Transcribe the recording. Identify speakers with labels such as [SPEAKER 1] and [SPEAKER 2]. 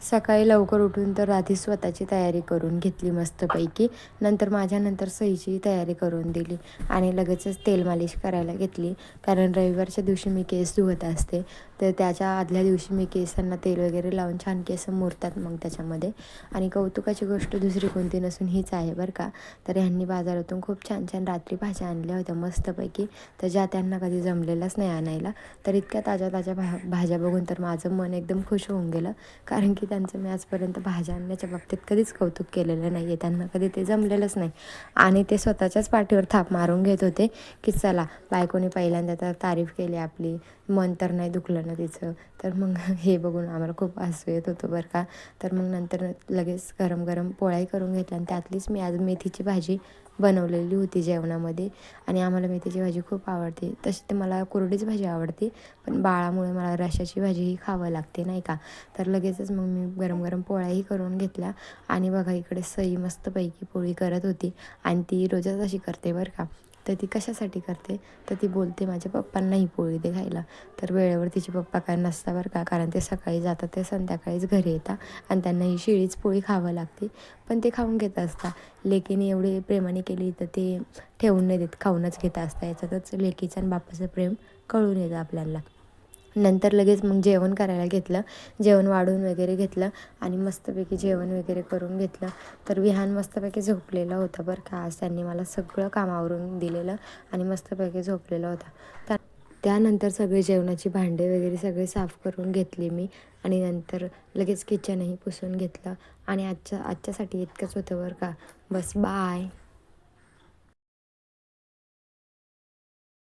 [SPEAKER 1] सकाळी लवकर उठून तर आधी स्वतःची तयारी करून घेतली मस्तपैकी. नंतर माझ्यानंतर सईची तयारी करून दिली आणि लगेचच तेल मालिश करायला घेतली. कारण रविवारच्या दिवशी मी केस धुवत असते, तर त्याच्या आदल्या दिवशी मी केसांना तेल वगैरे लावून छान केस मुरतात मग त्याच्यामध्ये. आणि कौतुकाची गोष्ट दुसरी कोणती नसून हीच आहे बरं का. तर ह्यांनी बाजारातून खूप छान छान रात्री भाज्या आणल्या होत्या मस्तपैकी, तर ज्या त्यांना कधी जमलेलाच नाही आणायला. तर इतक्या ताज्या ताज्या भाज्या बघून तर माझं मन एकदम खुश होऊन गेलं. कारण की त्यांचं मी आजपर्यंत भाज्या आणण्याच्या बाबतीत कधीच कौतुक केलेलं नाही आहे, त्यांना कधी ते जमलेलंच नाही. आणि ते स्वतःच्याच पाठीवर थाप मारून घेत होते की चला बायकोने पहिल्यांदा तर तारीफ केली आपली, मन तर नाही दुखलं ना तिचं. तर मग हे बघून आम्हाला खूप हसू येत होतं बरं का. तर मग नंतर लगेच गरम गरम पोळ्याही करून घेतल्या आणि त्यातलीच मी आज मेथीची भाजी बनवलेली होती जेवणामध्ये. आणि आम्हाला मेथीची भाजी खूप आवडते, तशी तर मला कोरडीच भाजी आवडते, पण बाळामुळे मला रश्शाची भाजीही खावं लागते नाही का. तर लगेचच मग मी गरम गरम पोळ्याही करून घेतल्या. आणि बघा इकडे सई मस्तपैकी पोळी करत होती आणि ती रोजच अशी करते बरं का. तर ती कशासाठी करते, तर ती बोलते माझ्या पप्पांनाही पोळी दे खायला. तर वेळेवर तिचे पप्पा काय नसता बरं का, कारण ते सकाळी जातात ते संध्याकाळीच घरी येतात आणि त्यांना ही शिळीच पोळी खावं लागते. पण ते खाऊन घेत असतात. लेकीने एवढी प्रेमाने केली तर ते ठेवून नाही देत, खाऊनच घेत असतात. याच्यातच लेकीचं आणि बापाचं प्रेम कळून येतं आपल्याला. नंतर लगेच मग जेवण करायला घेतलं, जेवण वाढून वगैरे घेतलं आणि मस्तपैकी जेवण वगैरे करून घेतलं. तर विहान मस्तपैकी झोपलेला होता बरं का. आज त्यांनी मला सगळं काम आवरून दिलेलं आणि मस्तपैकी झोपलेला होता. त्यानंतर सगळे जेवणाची भांडे वगैरे सगळे साफ करून घेतले मी आणि नंतर लगेच किचनही पुसून घेतलं. आणि आजच्यासाठी इतकंच होतं बरं का. बस बाय.